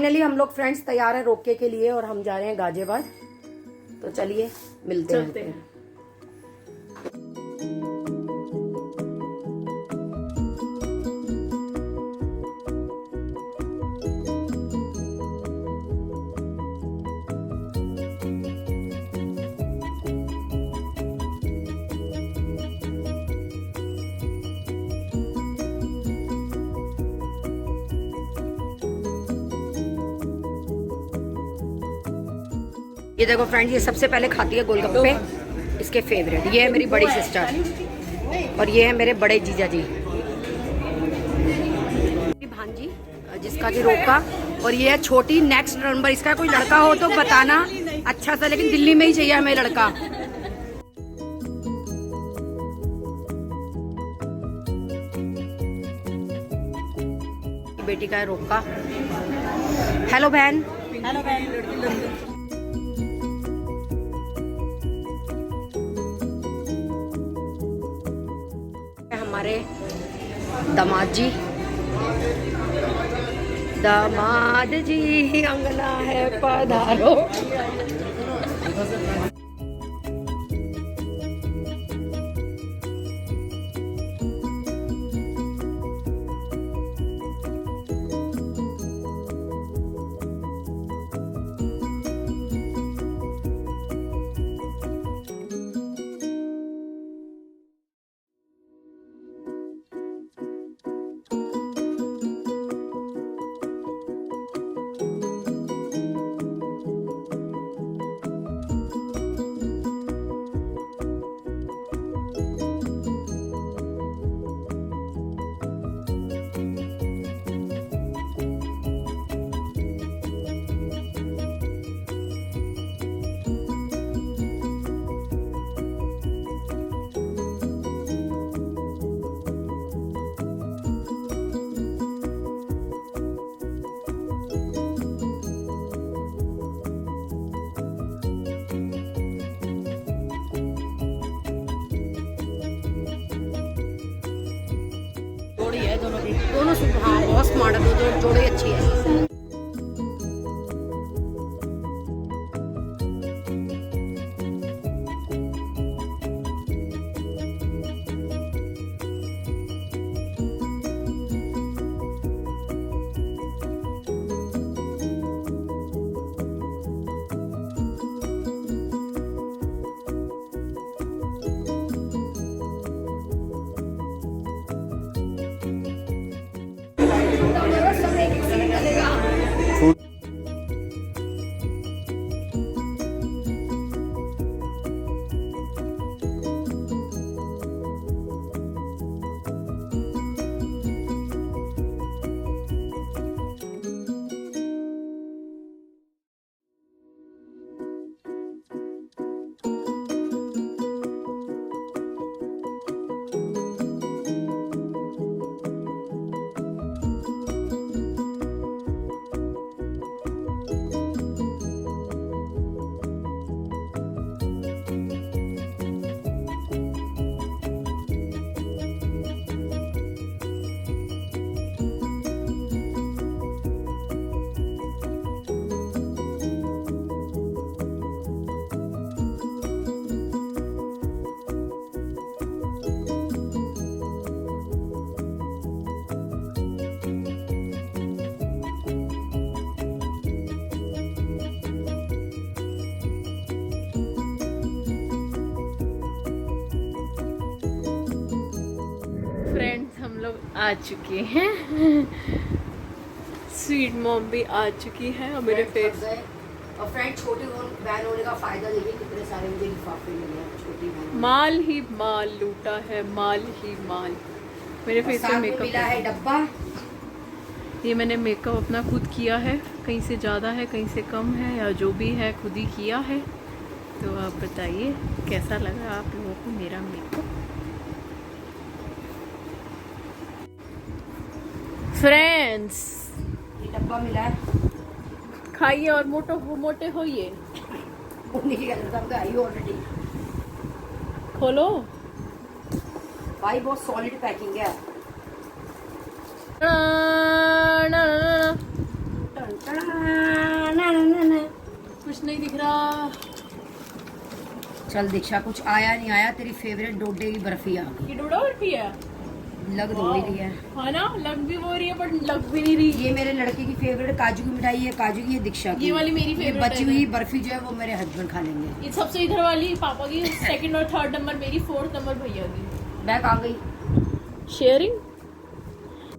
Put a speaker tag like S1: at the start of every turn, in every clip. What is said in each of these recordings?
S1: Finally हम लोग friends तैयार हैं रोके के लिए और हम जा रहे हैं गाजियाबाद। तो चलिए मिलते हैं। ये देखो फ्रेंड्स, ये सबसे पहले खाती है गोलगप्पे, इसके फेवरेट। ये है मेरी बड़ी सिस्टर और ये है मेरे बड़े जीजा जी, भांजी जिसका कि रोका। और ये है छोटी नेक्स्ट नंबर। इसका कोई लड़का हो तो बताना अच्छा सा, लेकिन दिल्ली में ही चाहिए हमें लड़का। बेटी का है रोका। हेलो बहन। हेलो बहन। हमारे दामाद जी अंगना है पधारो। दोनों हाँ बहुत स्मार्ट है, दो जोड़ी अच्छी है।
S2: फ्रेंड्स हम लोग आ चुके हैं, स्वीट मॉम भी आ चुकी है और मेरे फेस
S1: और फ्रेंड छोटी बहन होने का फायदा देखिए कितने सारे मुझे लिफाफे मिले हैं। छोटी बहन
S2: माल ही माल लूटा है, माल ही माल। मेरे फेस पे मेकअप
S1: मिला है डब्बा।
S2: ये मैंने मेकअप अपना खुद किया है, कहीं से ज़्यादा है कहीं से कम है, या जो भी है खुद ही किया है। तो आप बताइए कैसा लगा आप लोगों को मेरा मेकअप। फ्रेंड्स
S1: ये डब्बा मिला है,
S2: खाइए और मोटे होइए।
S1: ऑलरेडी
S2: खोलो
S1: भाई, बहुत सॉलिड पैकिंग है।
S2: कुछ नहीं दिख रहा।
S1: चल दीक्षा, कुछ आया नहीं आया, तेरी फेवरेट डोडे की बर्फी आ गई।
S2: ये डोडा बर्फी है,
S1: लग तो ही रही है।
S2: हाँ ना, लग भी वो रही है बट लग भी नहीं रही।
S1: ये मेरे लड़के की फेवरेट काजू की मिठाई है, काजू की है दीक्षा की।
S2: ये वाली मेरी फेवरेट
S1: बची हुई बर्फी जो है वो मेरे हस्बैंड खा लेंगे।
S2: ये सबसे इधर वाली पापा की, सेकंड और थर्ड नंबर मेरी, फोर्थ नंबर भैया की।
S1: बैग आ गई।
S2: शेयरिंग।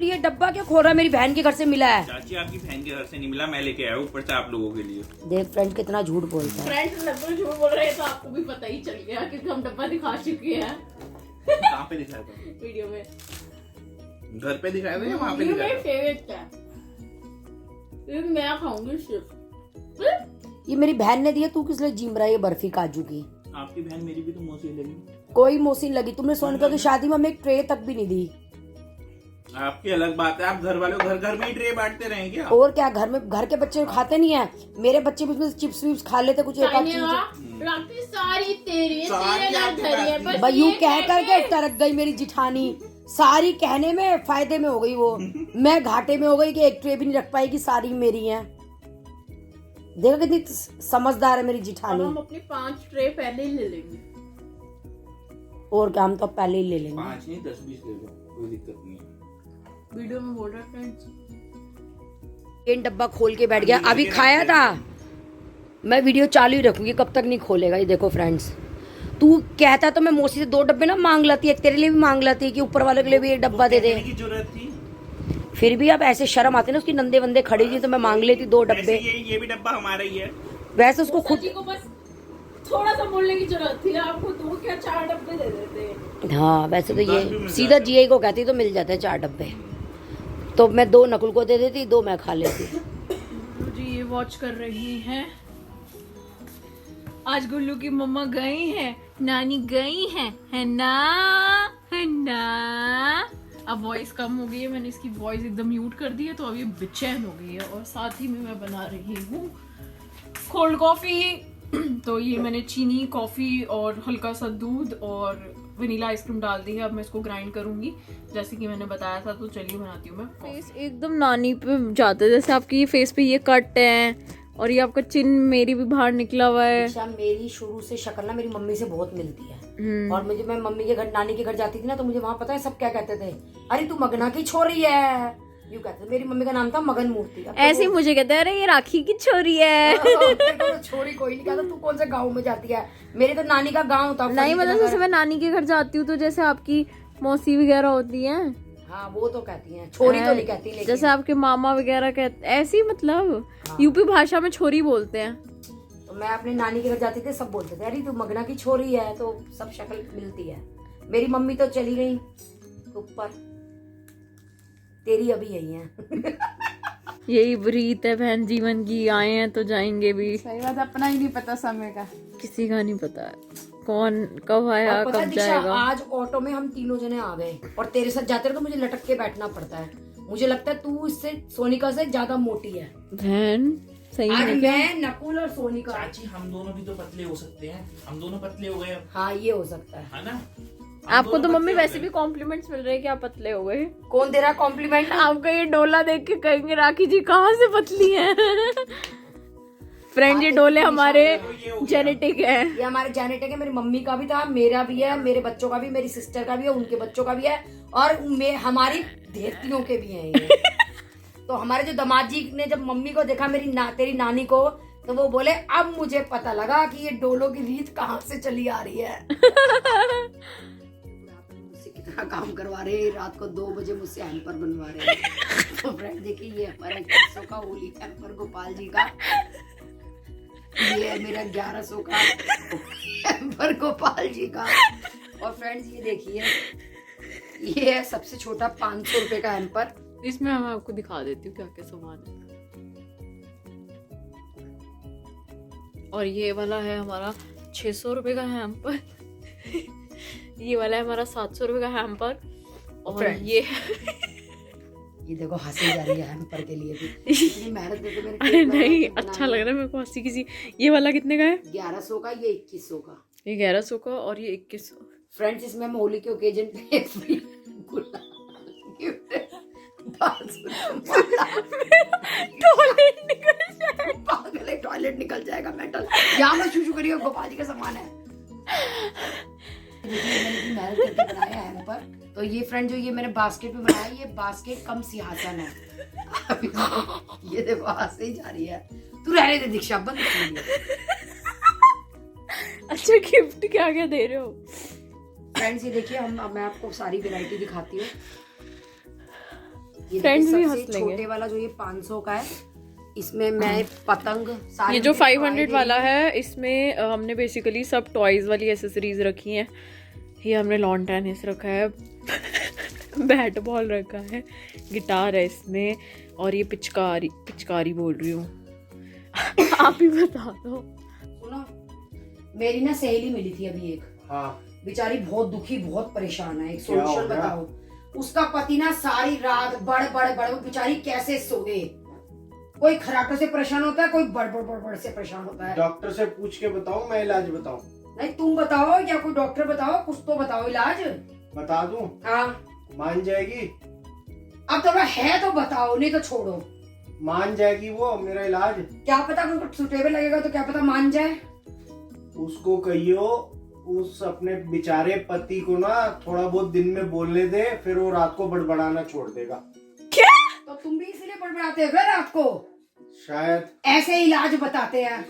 S1: ये डब्बा क्या खो रहा है, मेरी बहन के घर से मिला है।
S3: चाची आपकी बहन के घर से नहीं मिला, मैं लेके आया ऊपर से आप लोगों के लिए।
S1: देख फ्रेंड कितना झूठ बोलता है।
S2: फ्रेंड्स लगभग झूठ बोल रहे हैं, तो आपको भी पता ही चल गया क्योंकि हम डब्बा दिखा चुके हैं
S3: कहाँ पे दिखाया था?
S2: वीडियो में।
S3: घर पे दिखाया था या वहाँ पे
S2: ये
S3: दिखाया
S2: मेरी
S3: था?
S2: फेवरेट है, ये मैं खाऊंगी सिर्फ।
S1: ये मेरी बहन ने दिया, तू किस लिए जिम रहा है ये बर्फी काजू की?
S3: आपकी बहन मेरी भी तो मौसी लगी।
S1: कोई मौसी लगी, तुमने सोनिका की शादी में हमें एक ट्रे तक भी नहीं दी।
S3: आपकी अलग बात है, आप घर वालों घर घर में ही ट्रे बांटते रहे क्या?
S1: और क्या, घर में घर के बच्चे खाते नहीं है, मेरे बच्चे भी उसमें चिप्स विप्स खा लेते कुछ एक आध चीज।
S2: राखी सारी तेरी है,
S3: सारी
S2: तेरे
S3: आपकी
S2: घर है,
S3: बात
S2: बस
S1: भाई यूं
S2: ये
S1: कह करके टरक गई मेरी जिठानी। सारी कहने में फायदे में हो गई वो, मैं घाटे में हो गई कि एक ट्रे भी नहीं रख पाएगी, सारी मेरी है। देखो कितनी समझदार है मेरी जिठानी।
S2: हम अपनी 5 ट्रे पहले ही ले लेंगे।
S1: और क्या, हम तो पहले ही ले लेंगे।
S3: 5 नहीं 10-20 ले लो, कोई दिक्कत नहीं है।
S2: वीडियो में बोल रहा है फ्रेंड्स।
S1: ये डब्बा खोल के बैठ गया, अभी खाया था। मैं वीडियो चालू ही रखूंगी, कब तक नहीं खोलेगा। ये देखो फ्रेंड्स, तू कहता तो मैं मौसी से 2 डब्बे ना मांग लाती, एक तेरे लिए भी मांग लाती कि ऊपर वाले के लिए भी एक डब्बा दे दे।
S3: की जरूरत थी।
S1: फिर भी अब ऐसे शर्म आती ना, उसकी नंदे वंदे खड़ी थी तो मैं मांग लेती 2 डब्बे।
S3: ये भी डब्बा हमारा ही है।
S1: वैसे उसको खुद
S2: जी को बस थोड़ा सा बोलने की जरूरत थी, आपको 2 क्या 4 डब्बे दे देते।
S1: हाँ, वैसे तो ये सीधा जीआई को कहती तो मिल जाते 4 डब्बे। तो मैं 2 नकुल को दे देती, 2 मैं खा लेती।
S2: जी ये वॉच कर रही हैं। आज गुल्लू की मम्मा गई हैं, नानी गई हैं, है ना, है ना। अब वॉइस कम हो गई है, मैंने इसकी वॉइस एकदम म्यूट कर दी है, तो अब ये बेचैन हो गई है। और साथ ही में मैं बना रही हूँ कोल्ड कॉफी। तो ये मैंने चीनी, कॉफी और हल्का सा दूध और वनीला आइसक्रीम डाल दी है। अब मैं इसको ग्राइंड करूंगी जैसे कि मैंने बताया था। तो चलिए बनाती हूँ मैं। फेस एकदम नानी पे जाते, जैसे आपकी ये फेस पे ये कट है और ये आपका चिन मेरी भी बाहर निकला हुआ है।
S1: अच्छा, मेरी शुरू से शक्ल ना मेरी मम्मी से बहुत मिलती है। और मुझे, मैं मम्मी के घर, नानी के घर जाती थी ना, तो मुझे वहाँ पता है सब क्या कहते थे, अरे तू मगना की छोरी है, यूं कहते थे। मेरी मम्मी का नाम था मगन मूर्ति।
S2: ऐसे ही मुझे कहते हैं, अरे ये राखी की छोरी है।
S1: तो छोरी कोई नहीं कहता, तू कौन से गाँव में जाती है। मेरी तो नानी का गाँव था।
S2: नहीं मतलब जैसे मैं नानी के घर जाती हूँ तो जैसे आपकी मौसी वगैरह होती है,
S1: हाँ वो तो कहती हैं, छोरी तो नहीं कहती लेकिन।
S2: जैसे आपके मामा वगैरह कहते, ऐसी मतलब यूपी भाषा में छोरी बोलते हैं।
S1: तो मैं अपने नानी के घर जाती थी, सब बोलते थे अरे तू मगना की छोरी है, तो सब शक्ल मिलती है। मेरी मम्मी तो चली गई ऊपर, तेरी अभी यही है।
S2: यही रीत है बहन जीवन की, आए हैं तो जाएंगे भी।
S4: सही बात, अपना ही नहीं पता समय का।
S2: किसी का नहीं पता है कौन कब आया
S1: और पता है
S2: कब
S1: दीक्षा,
S2: जाएगा।
S1: आज ऑटो में हम 3 जने आ गए और तेरे साथ जाते रहे तो मुझे लटक के बैठना पड़ता है। मुझे लगता है तू इससे, सोनिका से ज्यादा मोटी है।
S2: बहन सही
S1: आज
S2: है।
S1: मैं, नकुल और सोनिका।
S3: चाची हम दोनों भी तो पतले हो सकते हैं, हम दोनों पतले हो गए अब,
S1: हाँ ये हो सकता है।
S3: है ना।
S2: आपको तो मम्मी वैसे भी कॉम्प्लीमेंट्स मिल रहे हैं कि आप पतले हो गए।
S1: कौन दे रहा कॉम्प्लीमेंट?
S2: आपका ये डोला देख के कहेंगे राखी जी कहाँ से पतली हैं। फ्रेंड ये डोले हमारे जेनेटिक है।
S1: ये हमारे जेनेटिक है, मेरी मम्मी का भी था, मेरा भी है, मेरे बच्चों का भी, मेरी सिस्टर का भी है, उनके बच्चों का भी है, और हमारी धेरतियों के भी हैं ये। तो हमारे जो दामाद जी ने जब मम्मी को देखा, तेरी नानी को, तो वो बोले अब मुझे पता लगा कि ये डोलों की रीत कहाँ से चली आ रही है। मुझसे कितना काम करवा रहे हैं, रात को 2 बजे मुझसे हैम्पर बनवा रहे हैं। तो फ्रेंड देखिए, ये हमारा 1100 का होली हैम्पर गोपाल जी का, ये है मेरा 1100 का हैम्पर गोपाल जी का। और फ्रेंड्स ये देखिए, ये है सबसे छोटा 500 रुपए का हैम्पर।
S2: इसमें मैं आपको दिखा देती हूँ क्या क्या सामान है। और ये वाला है हमारा 600 रुपए का हैम्पर। ये वाला है हमारा 700 रुपए का हैम्पर। और
S1: ये देखो हंसी जा रही है हैम्पर के लिए भी, इतनी मेहनत देते मेरे।
S2: अरे नहीं, अच्छा लग रहा है मेरे को हंसी किसी। ये वाला कितने का है?
S1: 1100 का, ये 2100 का।
S2: ये 1100 का और ये 2100।
S1: फ्रेंड्स इसमें हम होली के ओकेजन पे फ्री गिफ्ट
S2: टॉयलेट निकल जाए।
S1: पागल है, टॉयलेट निकल जाएगा मेंटल। यहाँ मैं शूशू करिए, गोपाल जी का सामान है। देखिए मैंने इतनी मेहनत करके बनाया है हैम्पर। तो ये फ्रेंड जो ये मैंने बास्केट में बनाया, ये बास्केट कम सिंहासन है। अब ये देखो हाथ से ही जा रही है। तू रहने दे दीक्षा, बंद कर दिया।
S2: अच्छा गिफ्ट क्या क्या दे रहे हो?
S1: फ्रेंड्स ये देखिए, मैं आपको सारी वैरायटी दिखाती हूँ। ये
S2: Friends
S1: देखिए,
S2: भी
S1: सबसे
S2: हंस लेंगे।
S1: छोटे वाला जो ये 500 का है, इसमें मैं पतंग सारे
S2: ये जो
S1: उनके
S2: 500
S1: toy
S2: वाला
S1: दे
S2: है, इसमें हमने बेसिकली सब टॉयज वाली एसेसरीज रखी हैं। ये हमने लॉन टेनिस रखा है, बैट बॉल रखा है, गिटार है इसमें, और ये पिचकारी बोल रही हूँ। आप ही बता दो।
S1: सुनो, मेरी ना सहेली मिली थी अभी एक,
S3: हाँ
S1: बेचारी बहुत दुखी, बहुत परेशान है। एक
S3: क्या हो
S1: सोल्यूशन
S3: गया?
S1: बताओ। उसका पति ना सारी रात बड़ वो बेचारी कैसे सोए। कोई खराटों से परेशान होता है, कोई बड़ से परेशान होता है।
S5: डॉक्टर से पूछ के बताऊं, मैं इलाज बताऊं?
S1: नहीं तुम बताओ या कोई डॉक्टर बताओ, कुछ तो बताओ इलाज।
S5: बता दूं?
S1: हाँ
S5: मान जाएगी?
S1: अब थोड़ा है तो बताओ, नहीं तो छोड़ो।
S5: मान जाएगी वो मेरा इलाज?
S1: क्या पता उनको सुटेबल लगेगा तो क्या पता मान जाए।
S5: उसको कहियो उस अपने बेचारे पति को ना थोड़ा बहुत दिन में बोलने दे, फिर वो रात को बड़बड़ाना छोड़ देगा।
S1: तो तुम भी इसीलिए बड़बड़ाते हो फिर रात को?
S5: शायद।
S1: ऐसे इलाज बताते हैं।